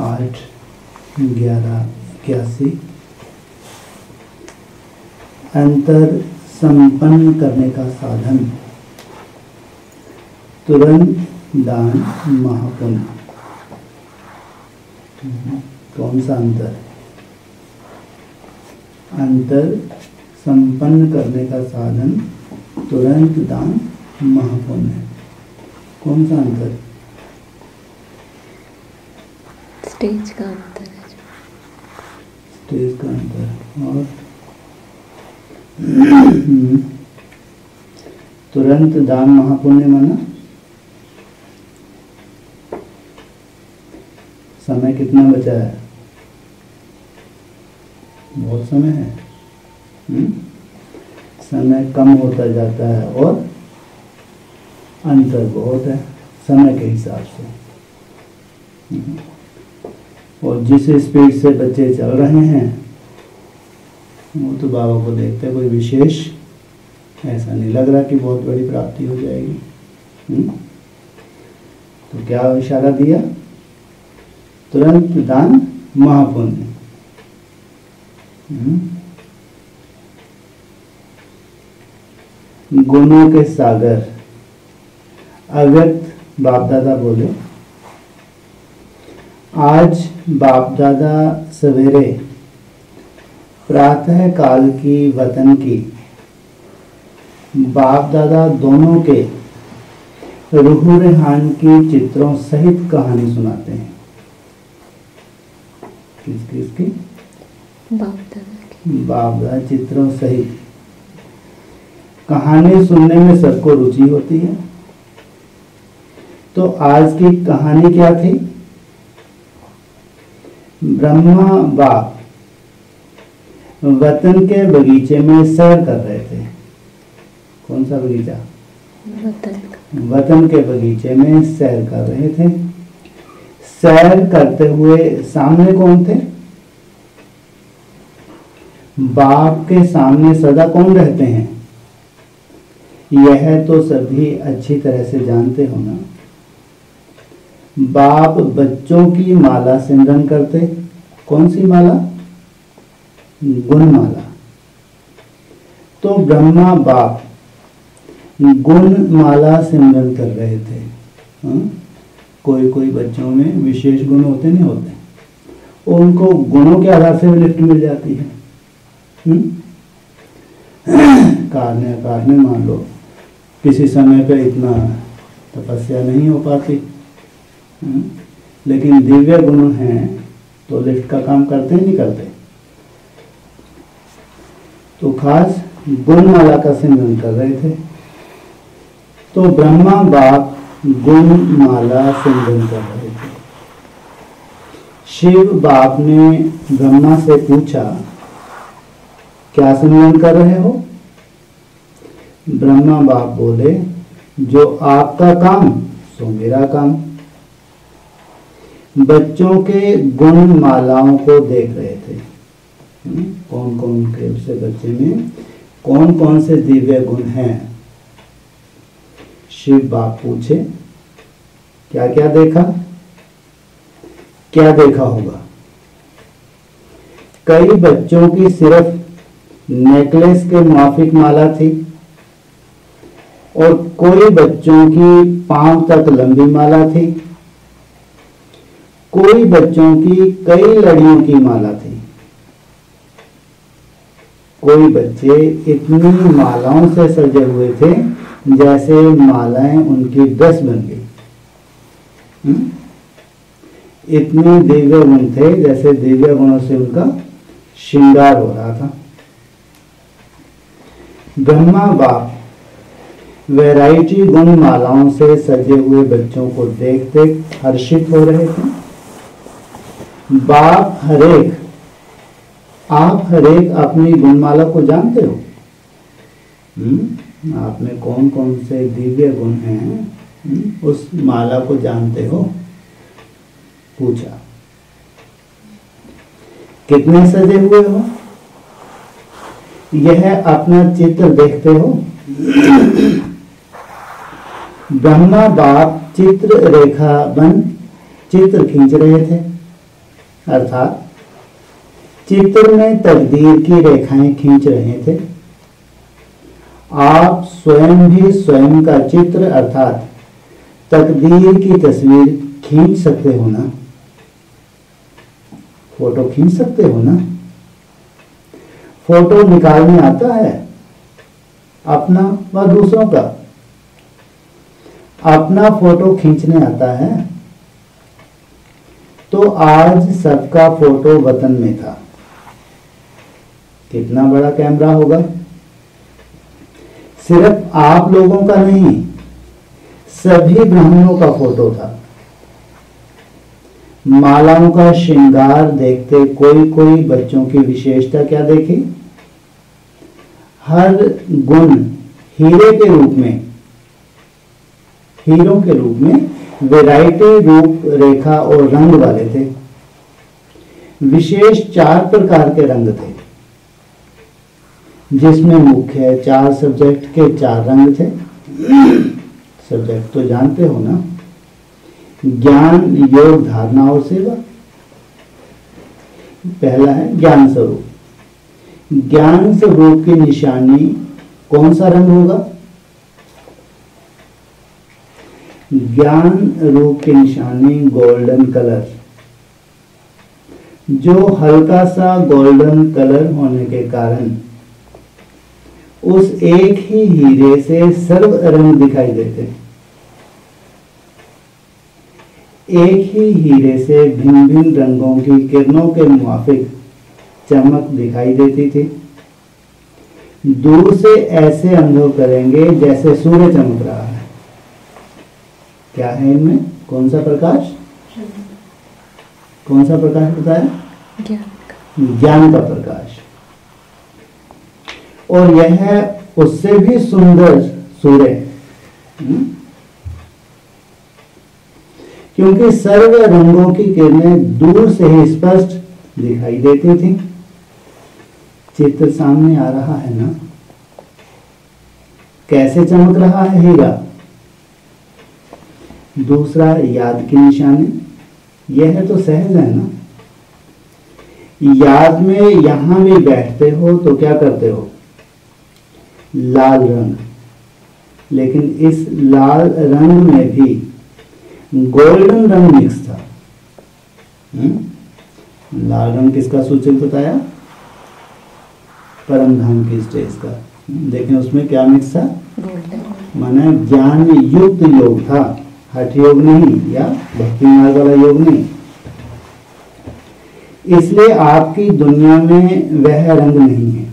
8/11/81। अंतर संपन्न करने का साधन तुरंत दान महापुण्य। कौन सा अंतर? अंतर संपन्न करने का साधन तुरंत दान महापुण्य। कौन सा अंतर? स्टेज का अंतर है। स्टेज का अंतर। और तुरंत दान महापुण्य माना समय कितना बचा है? बहुत समय है। समय कम होता जाता है और अंतर बहुत है समय के हिसाब से। और जिस स्पीड से बच्चे चल रहे हैं वो तो बाबा को देखते कोई विशेष ऐसा नहीं लग रहा कि बहुत बड़ी प्राप्ति हो जाएगी। तो क्या इशारा दिया? तुरंत दान महापुण्य। गुणों के सागर। अगत बाप दादा बोले, आज बाप दादा सवेरे प्रातः काल की वतन की बाप दादा दोनों के रूह रेहान की चित्रों सहित कहानी सुनाते हैं। किसकी? बाप दादा की। बाप दादा चित्रों सहित। कहानी सुनने में सबको रुचि होती है। तो आज की कहानी क्या थी? ब्रह्मा बाप वतन के बगीचे में सैर कर रहे थे। कौन सा बगीचा? वतन के बगीचे में सैर कर रहे थे। सैर करते हुए सामने कौन थे? बाप के सामने सदा कौन रहते हैं? यह तो सभी अच्छी तरह से जानते हो ना। बाप बच्चों की माला सिमरन करते। कौन सी माला? गुण माला। तो ब्रह्मा बाप गुण माला सिमरन कर रहे थे। कोई कोई बच्चों में विशेष गुण होते नहीं होते, और उनको गुणों के आधार से भी लिफ्ट मिल जाती है। कारने मान लो किसी समय पे इतना तपस्या नहीं हो पाती, लेकिन दिव्य गुण हैं तो लिफ्ट का काम करते ही नहीं करते। तो खास गुण माला का सिमरन कर रहे थे। तो ब्रह्मा बाप गुण माला सिमरन कर रहे थे। शिव बाप ने ब्रह्मा से पूछा, क्या सिमरन कर रहे हो? ब्रह्मा बाप बोले, जो आपका काम सो मेरा काम। बच्चों के गुण मालाओं को देख रहे थे। कौन कौन के उसे बच्चे में कौन कौन से दिव्य गुण हैं? शिव बाप पूछे, क्या क्या देखा? क्या देखा होगा? कई बच्चों की सिर्फ नेकलेस के माफिक माला थी, और कोई बच्चों की पांव तक लंबी माला थी। कोई बच्चों की कई लड़ियों की माला थी। कोई बच्चे इतनी मालाओं से सजे हुए थे जैसे मालाएं उनकी ड्रेस बन गई। इतने दिव्य गुण थे जैसे दिव्य गुणों से उनका श्रृंगार हो रहा था। ब्रह्मा बाप वैरायटी गुण मालाओं से सजे हुए बच्चों को देख देख हर्षित हो रहे थे। आप हरेक अपनी गुणमाला को जानते हो? आप में कौन कौन से दिव्य गुण हैं, उस माला को जानते हो? पूछा। कितने सजे हुए हो? यह अपना चित्र देखते हो? ब्रह्मा बाप चित्र रेखा बन चित्र खींच रहे थे। अर्थात चित्र में तकदीर की रेखाएं खींच रहे थे। आप स्वयं भी स्वयं का चित्र अर्थात तकदीर की तस्वीर खींच सकते हो ना? फोटो खींच सकते हो ना? फोटो निकालने आता है? अपना व दूसरों का? अपना फोटो खींचने आता है? तो आज सबका फोटो वतन में था। कितना बड़ा कैमरा होगा? सिर्फ आप लोगों का नहीं, सभी ब्राह्मणों का फोटो था। मालाओं का श्रृंगार देखते कोई कोई बच्चों की विशेषता क्या देखी? हर गुण हीरे के रूप में, हीरों के रूप में वैरायटी रूप रेखा और रंग वाले थे। विशेष 4 प्रकार के रंग थे, जिसमें मुख्य 4 सब्जेक्ट के 4 रंग थे। सब्जेक्ट तो जानते हो ना? ज्ञान, योग, धारणा और सेवा। पहला है ज्ञान स्वरूप। ज्ञान स्वरूप की निशानी कौन सा रंग होगा? ज्ञान रूप की निशानी गोल्डन कलर। जो हल्का सा गोल्डन कलर होने के कारण उस एक ही हीरे से सर्व रंग दिखाई देते। एक ही हीरे से भिन्न भिन्न रंगों की किरणों के मुआफिक चमक दिखाई देती थी। दूर से ऐसे अनुभव करेंगे जैसे सूर्य चमक रहा है। क्या है इनमें? कौन सा प्रकाश? कौन सा प्रकाश बताया? ज्ञान का प्रकाश। और यह है उससे भी सुंदर सूर्य, क्योंकि सर्व रंगों की किरणें दूर से ही स्पष्ट दिखाई देती थी। चित्र सामने आ रहा है ना? कैसे चमक रहा है हीरा? दूसरा याद की निशानी। यह तो सहज है ना? याद में यहां भी बैठते हो तो क्या करते हो? लाल रंग। लेकिन इस लाल रंग में भी गोल्डन रंग मिक्स था। लाल रंग किसका सूचक बताया? परम धाम की स्टेज का। देखें उसमें क्या मिक्स था? माना ज्ञान युक्त योग था, हठ योग नहीं या भक्ति मार्ग वाला योग नहीं। इसलिए आपकी दुनिया में वह रंग नहीं है।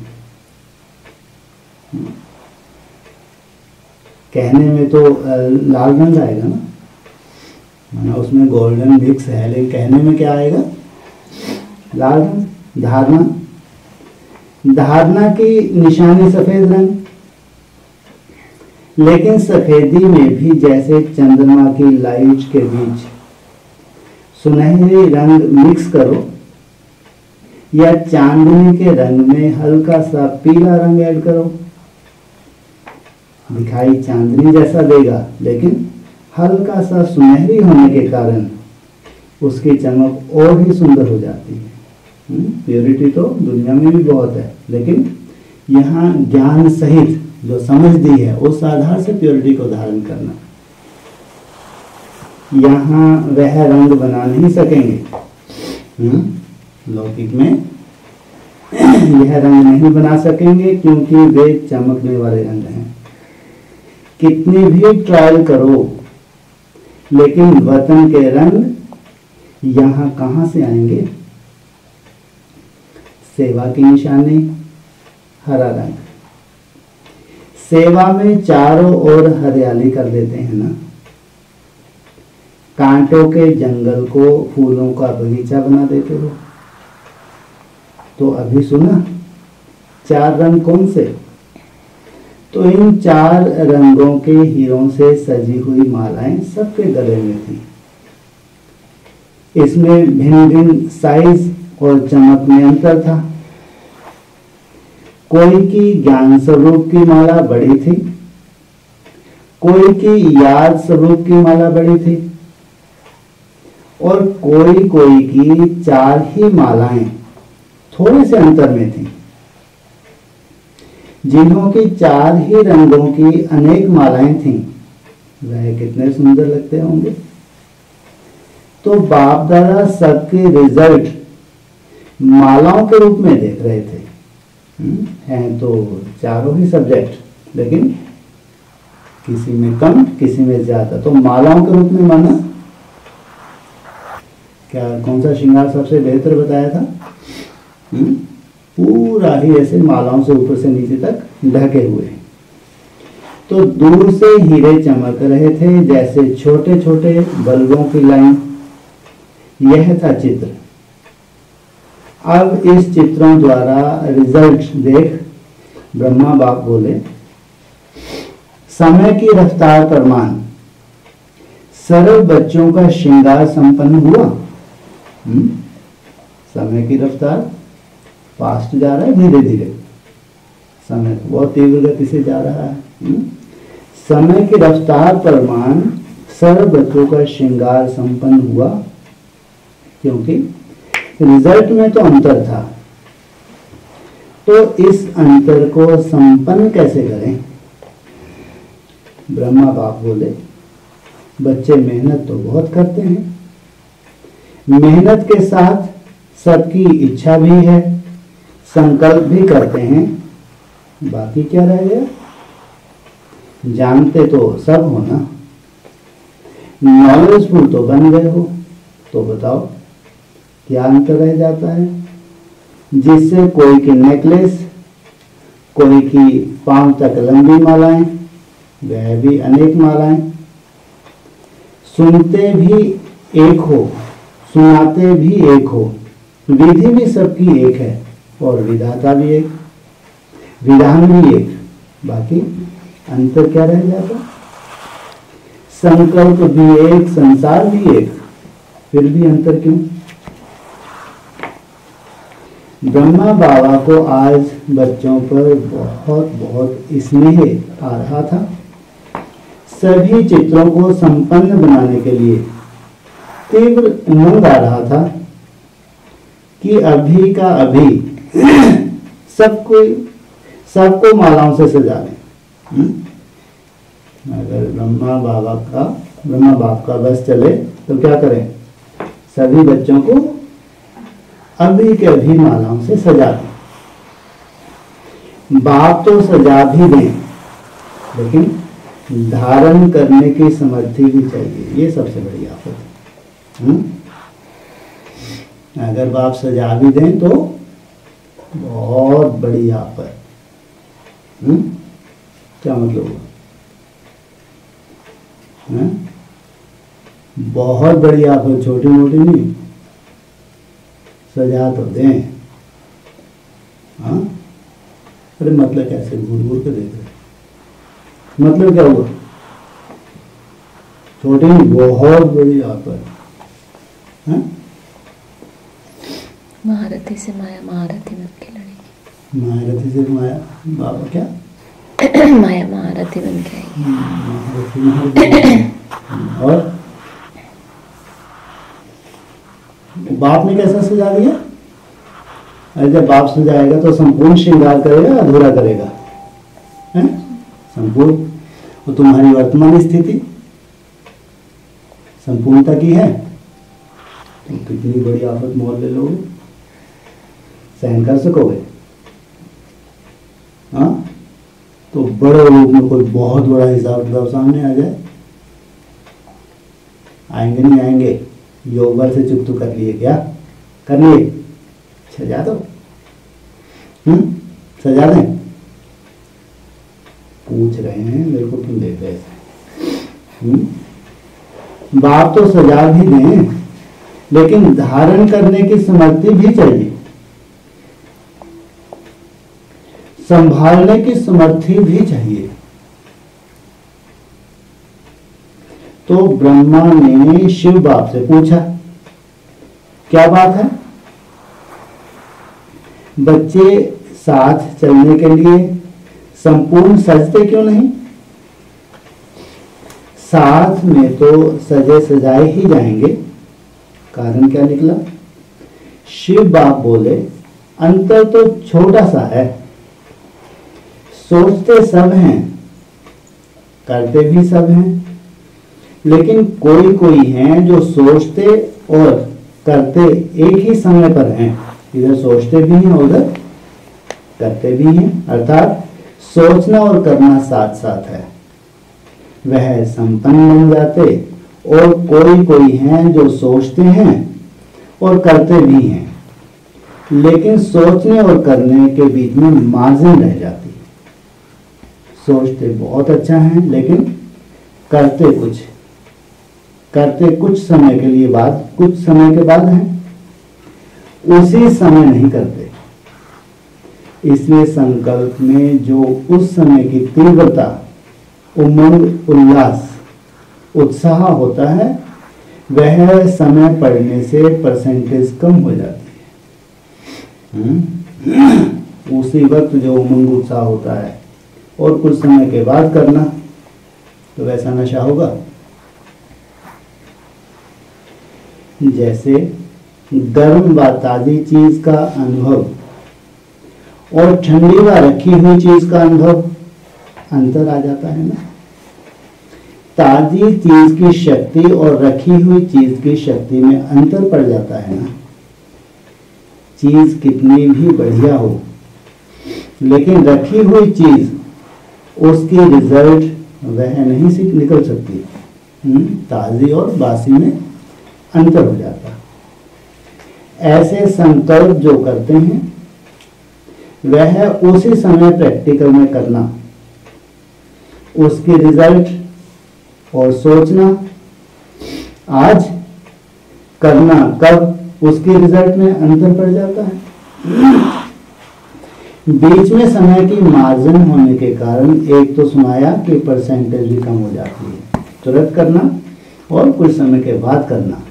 कहने में तो लाल रंग आएगा ना, माना उसमें गोल्डन मिक्स है, लेकिन कहने में क्या आएगा? लाल रंग। धारणा, धारणा की निशानी सफेद रंग। लेकिन सफेदी में भी जैसे चंद्रमा की लाइट के बीच सुनहरी रंग मिक्स करो या चांदनी के रंग में हल्का सा पीला रंग ऐड करो, दिखाई चांदनी जैसा देगा, लेकिन हल्का सा सुनहरी होने के कारण उसकी चमक और ही सुंदर हो जाती है। प्योरिटी तो दुनिया में भी बहुत है, लेकिन यहाँ ज्ञान सहित जो समझ दी है उस आधार से प्योरिटी को धारण करना। यहाँ वह रंग बना नहीं सकेंगे। लौकिक में यह रंग नहीं बना सकेंगे क्योंकि वे चमकने वाले रंग हैं। कितनी भी ट्रायल करो, लेकिन वतन के रंग यहाँ कहाँ से आएंगे? सेवा की निशानी हरा रंग। सेवा में चारों ओर हरियाली कर देते हैं ना। कांटों के जंगल को फूलों का बगीचा बना देते हो। तो अभी सुना 4 रंग कौन से? तो इन 4 रंगों के हीरों से सजी हुई मालाएं सबके गले में थी। इसमें भिन्न भिन्न साइज और चमक में अंतर था। कोई की ज्ञान स्वरूप की माला बड़ी थी, कोई की याद स्वरूप की माला बड़ी थी, और कोई कोई की 4 ही मालाएं थोड़े से अंतर में थी। जिन्हों की 4 ही रंगों की अनेक मालाएं थीं, वह कितने सुंदर लगते होंगे। तो बाप दादा सबके रिजल्ट मालाओं के रूप में देख रहे थे। हैं तो चारों ही सब्जेक्ट, लेकिन किसी में कम किसी में ज्यादा। तो मालाओं के रूप में माना क्या, कौन सा श्रृंगार सबसे बेहतर बताया था? पूरा ही ऐसे मालाओं से ऊपर से नीचे तक ढके हुए। तो दूर से हीरे चमक रहे थे जैसे छोटे छोटे बल्बों की लाइन। यह था चित्र। अब इस चित्रों द्वारा रिजल्ट देख ब्रह्मा बाप बोले, समय की रफ्तार पर मान, सरल बच्चों का श्रृंगार संपन्न हुआ। समय की रफ्तार फास्ट जा रहा है, धीरे धीरे। समय बहुत तीव्र गति से जा रहा है। समय की रफ्तार पर मान, सरल बच्चों का श्रृंगार संपन्न हुआ, क्योंकि रिजल्ट में तो अंतर था। तो इस अंतर को संपन्न कैसे करें? ब्रह्मा बाप बोले, बच्चे मेहनत तो बहुत करते हैं, मेहनत के साथ सबकी इच्छा भी है, संकल्प भी करते हैं, बाकी क्या रह गया? जानते तो सब हो ना, नॉलेजफुल तो बन गए हो, तो बताओ क्या अंतर रह जाता है? जिससे कोई की नेकलेस, कोई की पांव तक लंबी मालाएं, वह भी अनेक मालाएं। सुनते भी एक हो, सुनाते भी एक हो, विधि भी सबकी एक है और विधाता भी एक, विधान भी एक, बाकी अंतर क्या रह जाता? संकल्प भी एक, संसार भी एक, फिर भी अंतर क्यों? ब्रह्मा बाबा को आज बच्चों पर बहुत बहुत स्नेह आ रहा था। सभी चित्रों को संपन्न बनाने के लिए तीव्र उमंग आ रहा था कि अभी का अभी सबको मालाओं से सजा लें। अगर ब्रह्मा बाप का बस चले तो क्या करें? सभी बच्चों को अभी के अभी मालाओं से सजा दें। बाप तो सजा भी दें, लेकिन धारण करने की समर्थी भी चाहिए। ये सबसे बड़ी आफत है। अगर बाप सजा भी दें तो बहुत बड़ी आफत। क्या मतलब हुआ? बहुत बड़ी आफत, छोटी मोटी नहीं। सजा तो दें। हाँ, अरे मतलब कैसे घूर घूर के देख रहे? मतलब क्या हुआ? छोटी नहीं, बहुत बड़ी आफत। महारथी से माया महारथी बन के लड़ेगी। महारथी से माया बाबा क्या? माया महारथी बन के आएगी। और बाप ने कैसा सजा दिया? अरे जब बाप सजाएगा तो संपूर्ण श्रृंगार करेगा, अधूरा करेगा? संपूर्ण। वो तुम्हारी वर्तमान स्थिति संपूर्णता की है, तो कितनी बड़ी आफत मोल ले लोगे? सहन कर सकोगे? हाँ, तो बड़े रूप में कोई बहुत बड़ा हिसाब किताब सामने आ जाए, आएंगे नहीं आएंगे? योग बल से चुप तो कर लिए, क्या कर लिए? सजा दो। सजा दें? पूछ रहे हैं मेरे को, तुम देते ऐसे? बाप तो सजा भी दें, लेकिन धारण करने की समर्थी भी चाहिए, संभालने की समर्थी भी चाहिए। तो ब्रह्मा ने शिव बाप से पूछा, क्या बात है? बच्चे साथ चलने के लिए संपूर्ण सजते क्यों नहीं? साथ में तो सजे सजाए ही जाएंगे, कारण क्या निकला? शिव बाप बोले अंतर तो छोटा सा है, सोचते सब हैं, करते भी सब हैं, लेकिन कोई कोई हैं जो सोचते और करते एक ही समय पर हैं। इधर सोचते भी हैं, उधर करते भी हैं, अर्थात सोचना और करना साथ साथ है। वह संपन्न बन जाते। और कोई कोई हैं जो सोचते हैं और करते भी हैं, लेकिन सोचने और करने के बीच में मार्जिन रह जाती है। सोचते बहुत अच्छा है, लेकिन करते कुछ समय के लिए बाद, कुछ समय के बाद हैं, उसी समय नहीं करते। इसलिए संकल्प में जो उस समय की तीव्रता, उमंग, उल्लास, उत्साह होता है, वह समय पढ़ने से परसेंटेज कम हो जाती है। उसी वक्त जो उमंग उत्साह होता है और कुछ समय के बाद करना, तो वैसा नशा होगा। जैसे गर्म व ताजी चीज का अनुभव और ठंडी व रखी हुई चीज का अनुभव, अंतर आ जाता है ना। ताजी चीज की शक्ति और रखी हुई चीज की शक्ति में अंतर पड़ जाता है ना। चीज कितनी भी बढ़िया हो, लेकिन रखी हुई चीज, उसकी रिजल्ट वह नहीं निकल सकती। ताजी और बासी में अंतर हो जाता है। ऐसे संकल्प जो करते हैं, वह उसी समय प्रैक्टिकल में करना, उसके रिजल्ट और सोचना आज, करना कब, उसके रिजल्ट में अंतर पड़ जाता है। बीच में समय की मार्जिन होने के कारण एक तो सुनाया कि परसेंटेज भी कम हो जाती है। तुरंत करना और कुछ समय के बाद करना,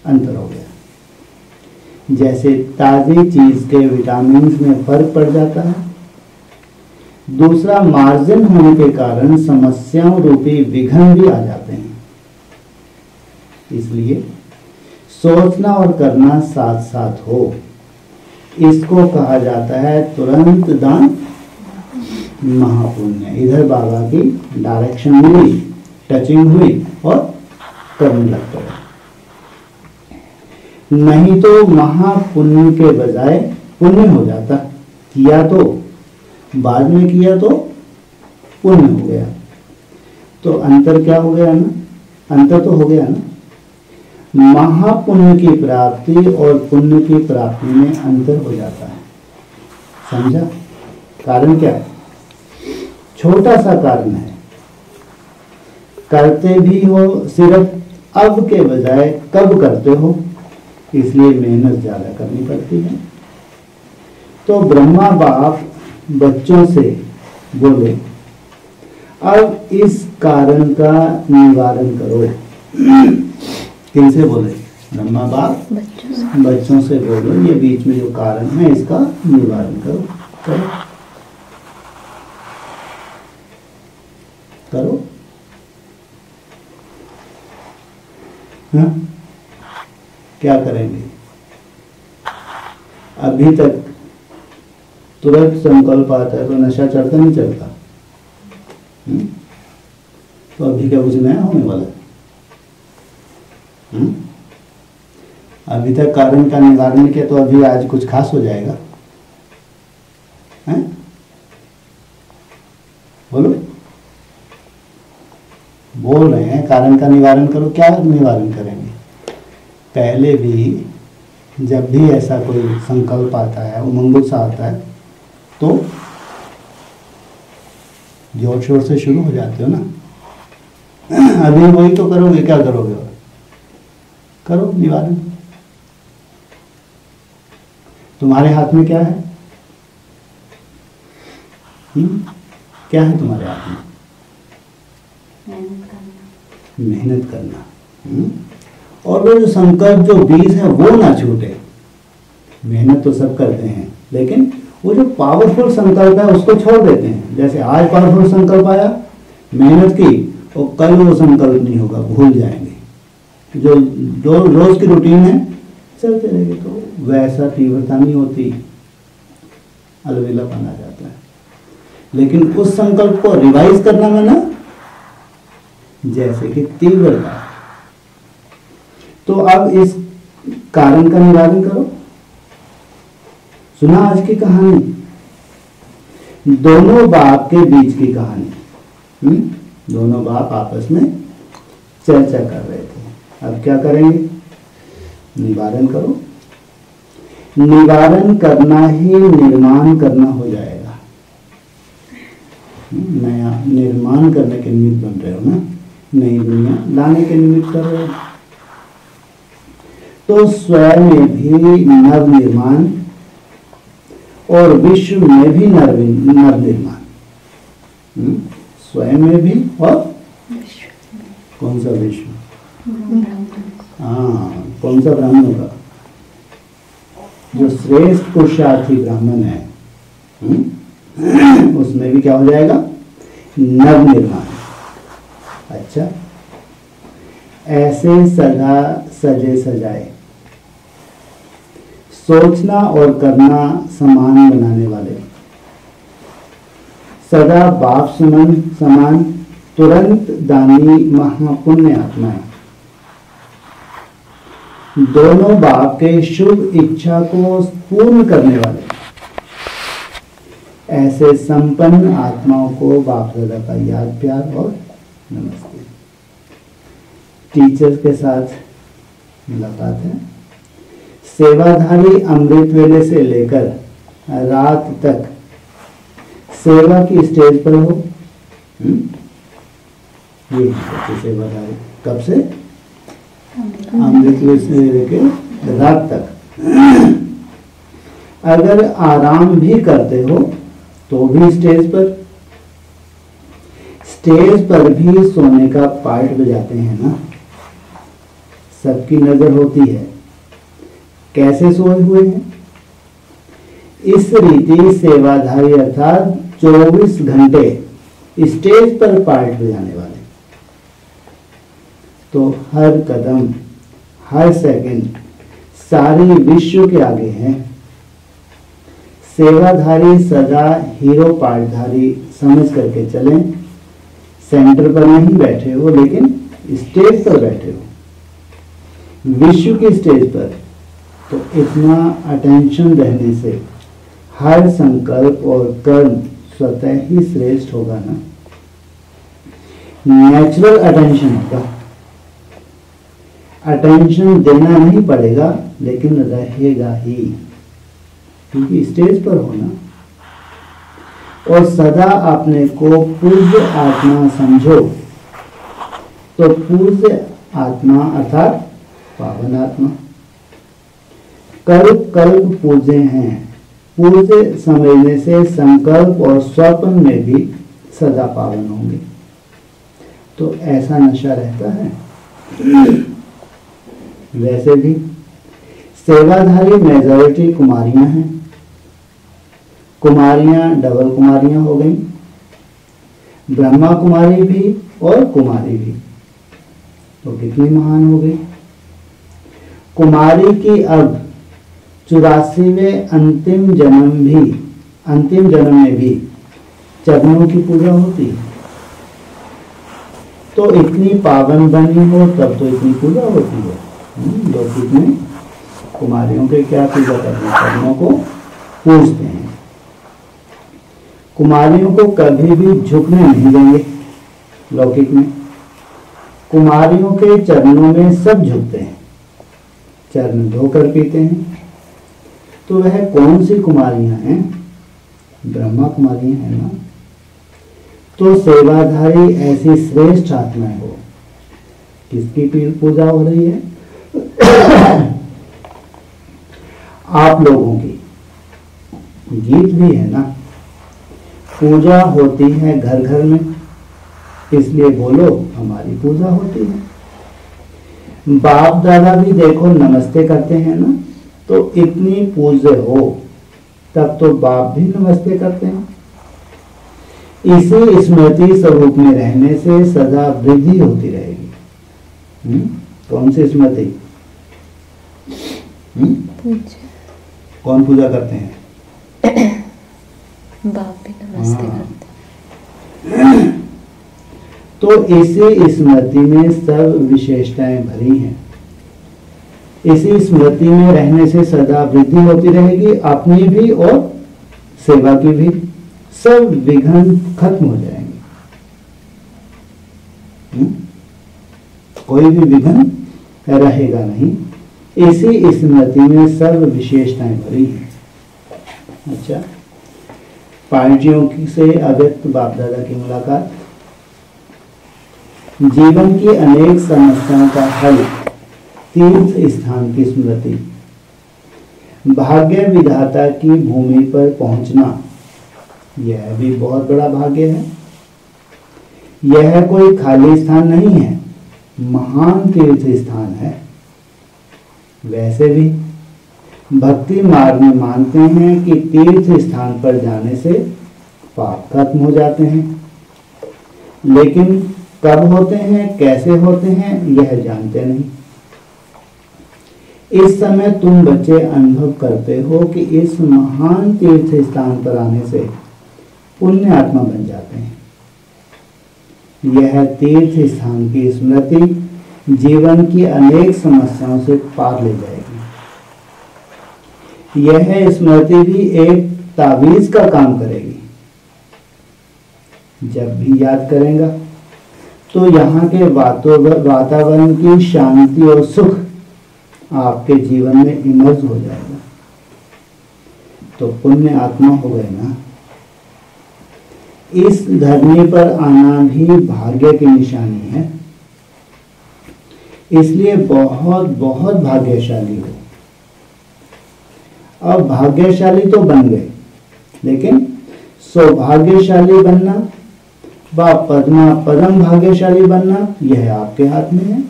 अंतर हो गया। जैसे ताजी चीज के विटामिन में फर्क पड़ जाता है। दूसरा, मार्जिन होने के कारण समस्याओं रूपी विघ्न भी आ जाते हैं। इसलिए सोचना और करना साथ साथ हो, इसको कहा जाता है तुरंत दान महापुण्य। इधर बाबा की डायरेक्शन मिली, टचिंग हुई और करने लगता है। नहीं तो महापुण्य के बजाय पुण्य हो जाता। किया तो बाद में किया तो पुण्य हो गया, तो अंतर क्या हो गया ना? अंतर तो हो गया ना। महापुण्य की प्राप्ति और पुण्य की प्राप्ति में अंतर हो जाता है। समझा? कारण क्या है? छोटा सा कारण है। करते भी हो, सिर्फ अब के बजाय कब करते हो, इसलिए मेहनत ज्यादा करनी पड़ती है। तो ब्रह्मा बाप बच्चों से बोले, अब इस कारण का निवारण करो। किनसे बोले? ब्रह्मा बाप बच्चों से बोलो, ये बीच में जो कारण है इसका निवारण करो। करो करो। हाँ? क्या करेंगे? अभी तक तुरंत संकल्प आता है तो नशा चढ़ता नहीं चढ़ता? तो अभी क्या कुछ नया होने वाला है? अभी तक कारण का निवारण किया तो अभी आज कुछ खास हो जाएगा? हैं? बोलो। बोल रहे हैं कारण का निवारण करो, क्या निवारण करेंगे? पहले भी जब भी ऐसा कोई संकल्प आता है, उमंग सा आता है, तो जोर शोर से शुरू हो जाते हो ना। अभी वही तो करोगे, क्या करोगे? और करो निवारण। तुम्हारे हाथ में क्या है? क्या है तुम्हारे हाथ में? मेहनत करना। और वो जो संकल्प, जो बीज है, वो ना छूटे। मेहनत तो सब करते हैं, लेकिन वो जो पावरफुल संकल्प है उसको छोड़ देते हैं। जैसे आज पावरफुल संकल्प आया, मेहनत की, और कल वो संकल्प नहीं होगा, भूल जाएंगे। जो जो रोज की रूटीन है चलते रहेगी तो वैसा तीव्रता नहीं होती, अलबेलापन आ जाता है। लेकिन उस संकल्प को रिवाइज करना माना जैसे कि तीव्रता। तो अब इस कारण का निवारण करो। सुना आज की कहानी, दोनों बाप के बीच की कहानी। दोनों बाप आपस में चर्चा कर रहे थे। अब क्या करेंगे? निवारण करो। निवारण करना ही निर्माण करना हो जाएगा। नया निर्माण करने के निमित्त बन रहे हो ना, नई दुनिया लाने के निमित्त कर रहे हो। तो स्वयं में भी नव निर्माण और विश्व में भी नव निर्माण। स्वयं में भी और कौन सा विश्व? हाँ, कौन सा? ब्राह्मणों का जो श्रेष्ठ पुरुषार्थी ब्राह्मण है, उसमें भी क्या हो जाएगा? नव निर्माण। अच्छा, ऐसे सदा सजे सजाए सोचना और करना समान बनाने वाले, सदा बाप समान तुरंत दानी महापुण्य आत्माएं, दोनों बाप के शुभ इच्छा को पूर्ण करने वाले, ऐसे संपन्न आत्माओं को बाप दादा का याद प्यार और नमस्ते। टीचर्स के साथ मुलाकात है। सेवाधारी अमृत वेले से लेकर रात तक सेवा की स्टेज पर हो। ये है सेवाधारी। कब से? अमृत वेले से लेकर रात तक। अगर आराम भी करते हो तो भी स्टेज पर। स्टेज पर भी सोने का पार्ट बजाते हैं ना, सबकी नजर होती है कैसे सोए हुए हैं। इस रीति सेवाधारी अर्थात 24 घंटे स्टेज पर पार्ट बजाने वाले, तो हर कदम हर सेकंड सारी विश्व के आगे हैं। सेवाधारी सदा हीरो पार्टधारी समझ करके चलें। सेंटर पर नहीं बैठे हो लेकिन स्टेज पर बैठे हो, विश्व की स्टेज पर, तो इतना अटेंशन रहने से हर संकल्प और कर्म स्वतः ही श्रेष्ठ होगा ना। नेचुरल अटेंशन होगा। अटेंशन देना नहीं पड़ेगा लेकिन रहेगा ही, क्योंकि स्टेज पर होना। और सदा अपने को पूज्य आत्मा समझो, तो पूज्य आत्मा अर्थात पावन आत्मा कल्प कल्प पूजे हैं। पूजे समझने से संकल्प और स्वप्न में भी सदा पावन होंगे। तो ऐसा नशा रहता है। वैसे भी सेवाधारी मेजॉरिटी कुमारियां हैं। कुमारियां डबल कुमारियां हो गई, ब्रह्मा कुमारी भी और कुमारी भी, तो कितनी महान हो गई। कुमारी की अब 84वें अंतिम जन्म में भी चरणों की पूजा होती है। तो इतनी पावन बनी हो तब तो इतनी पूजा होती है। लौकिक में कुमारियों के क्या पूजा करते हैं? चरणों को पूजते हैं। कुमारियों को कभी भी झुकने नहीं देंगे। लौकिक में कुमारियों के चरणों में सब झुकते हैं, चरण धोकर पीते हैं। तो वह कौन सी कुमारियां हैं? ब्रह्मा कुमारियां हैं ना। तो सेवाधारी ऐसी श्रेष्ठ आत्माएं हो, किसकी पूजा हो रही है? आप लोगों की। गीत भी है ना, पूजा होती है घर घर में, इसलिए बोलो हमारी पूजा होती है। बाप दादा भी देखो नमस्ते करते हैं ना, तो इतनी पूज्य हो तब तो बाप भी नमस्ते करते हैं। इसी स्मृति स्वरूप में रहने से सदा वृद्धि होती रहेगी। कौन सी स्मृति? पूज्य। कौन पूजा करते हैं? बाप भी नमस्ते करते। तो इसी स्मृति में सब विशेषताएं भरी हैं। इसी स्मृति में रहने से सदा वृद्धि होती रहेगी, अपनी भी और सेवा की भी। सब विघ्न खत्म हो जाएंगे। कोई भी विघ्न रहेगा नहीं। इसी स्मृति में सब विशेषताएं भरी हैं। अच्छा, पार्टियों से अव्यक्त बाप दादा की मुलाकात। जीवन की अनेक समस्याओं का हल, तीर्थ स्थान की स्मृति, भाग्य विधाता की भूमि पर पहुंचना, यह भी बहुत बड़ा भाग्य है। यह कोई खाली स्थान नहीं है, महान तीर्थ स्थान है। वैसे भी भक्ति मार्ग में मानते हैं कि तीर्थ स्थान पर जाने से पाप खत्म हो जाते हैं, लेकिन कब होते हैं, कैसे होते हैं, यह जानते नहीं। इस समय तुम बच्चे अनुभव करते हो कि इस महान तीर्थ स्थान पर आने से पुण्य आत्मा बन जाते हैं। यह तीर्थ स्थान की स्मृति जीवन की अनेक समस्याओं से पार ले जाएगी। यह स्मृति भी एक तावीज का काम करेगी। जब भी याद करेगा तो यहाँ के वातावरण की शांति और सुख आपके जीवन में इमर्ज हो जाएगा। तो पुण्य आत्मा हो गए ना। इस धरनी पर आना भी भाग्य की निशानी है, इसलिए बहुत बहुत भाग्यशाली हो। अब भाग्यशाली तो बन गए, लेकिन सौभाग्यशाली बनना व पदम भाग्यशाली बनना यह आपके हाथ में है।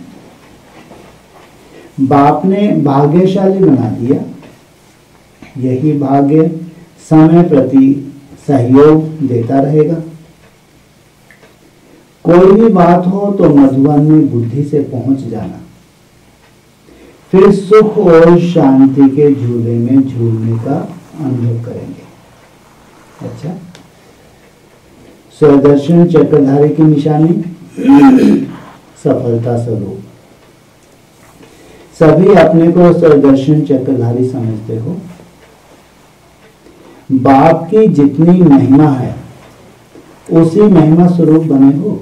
बाप ने भाग्यशाली बना दिया। यही भाग्य समय प्रति सहयोग देता रहेगा। कोई भी बात हो तो मधुबन में बुद्धि से पहुंच जाना, फिर सुख और शांति के झूले में झूलने का अनुभव करेंगे। अच्छा, स्वदर्शन चक्रधारी की निशानी सफलता स्वरूप। सभी अपने को स्वदर्शन चक्रधारी समझते हो। बाप की जितनी महिमा है उसी महिमा स्वरूप बने हो।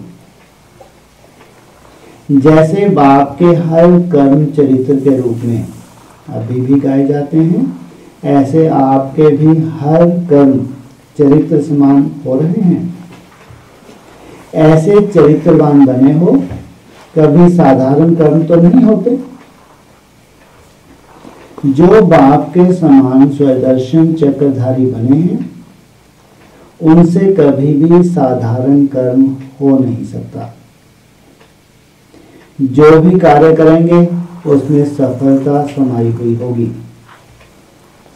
जैसे बाप के हर कर्म चरित्र के रूप में अभी भी गाए जाते हैं, ऐसे आपके भी हर कर्म चरित्र समान हो रहे हैं। ऐसे चरित्रवान बने हो, कभी साधारण कर्म तो नहीं होते। जो बाप के समान स्वदर्शन चक्रधारी बने हैं, उनसे कभी भी साधारण कर्म हो नहीं सकता। जो भी कार्य करेंगे उसमें सफलता समाई हुई होगी।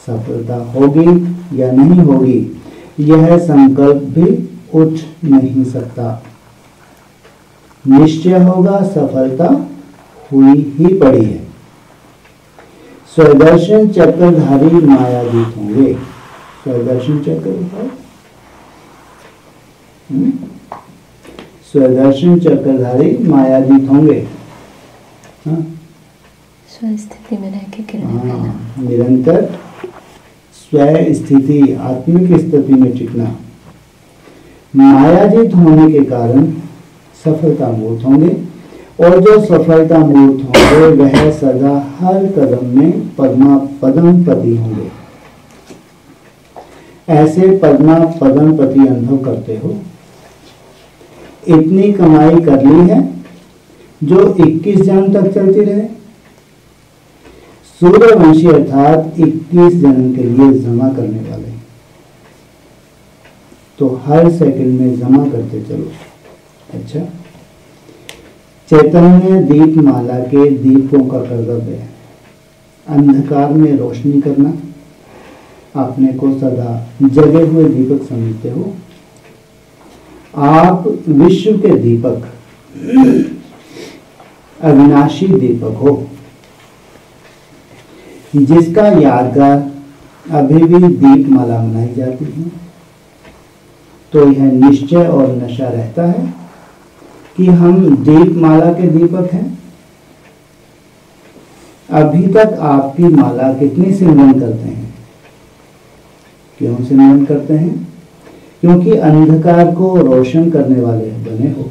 सफलता होगी या नहीं होगी, यह संकल्प भी उठ नहीं सकता। निश्चय होगा सफलता हुई ही पड़ी है। स्वदर्शन चक्रधारी मायावीत होंगे। स्वदर्शन चक्रधारी, स्वदर्शन चक्रधारी मायावीत होंगे। स्वस्थिति में रह के किरणें निरंतर स्व स्थिति, आत्मिक स्थिति में टिकना। मायाजीत होने के कारण सफलता मूर्त होंगे, और जो सफलता मूर्त होंगे वह सदा हर कदम में पदम पति होंगे। ऐसे पदम पति अनुभव करते हो। इतनी कमाई कर ली है जो 21 जन्म तक चलती रहे। सूर्यवंशी अर्थात 21 जन्म के लिए जमा करने वाले, तो हर सेकंड में जमा करते चलो। अच्छा, चैतन्य दीप माला के दीपों का कर्तव्य है अंधकार में रोशनी करना। अपने को सदा जगे हुए दीपक समझते हो। आप विश्व के दीपक, अविनाशी दीपक हो, जिसका यादगार अभी भी दीपमाला मनाई जाती है, तो यह निश्चय और नशा रहता है कि हम दीपमाला के दीपक हैं। अभी तक आपकी माला कितनी सिमरन करते हैं? क्यों सिमरन करते हैं? क्योंकि अंधकार को रोशन करने वाले बने हो।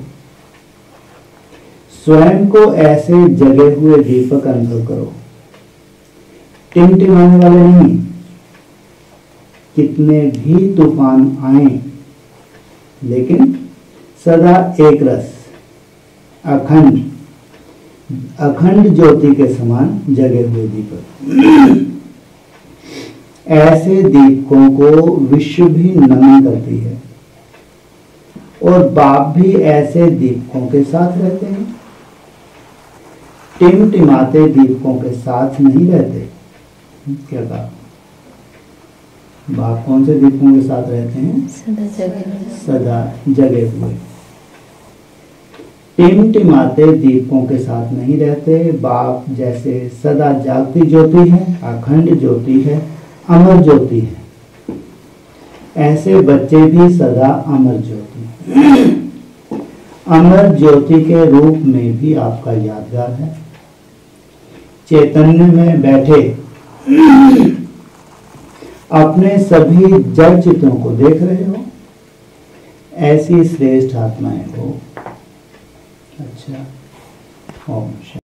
स्वयं को ऐसे जगे हुए दीपक अनुभव करो, टिमटिमाने वाले नहीं। कितने भी तूफान आए, लेकिन सदा एक रस, अखंड अखंड ज्योति के समान जगे हुए दीपक। ऐसे दीपकों को विश्व भी नमन करती है, और बाप भी ऐसे दीपकों के साथ रहते हैं। टिमटिमाते दीपकों के साथ नहीं रहते। क्या कहा? बाप कौन से दीपकों के साथ रहते हैं? सदा जगे हुए। टिमटिमाते दीपकों के साथ नहीं रहते। बाप जैसे सदा जागती ज्योति है, अखंड ज्योति है, अमर ज्योति है, ऐसे बच्चे भी सदा अमर ज्योति। अमर ज्योति के रूप में भी आपका यादगार है। चैतन्य में बैठे अपने सभी जड़ चित्रों को देख रहे हो। ऐसी श्रेष्ठ आत्माएं हो। अच्छा, ओम शांति।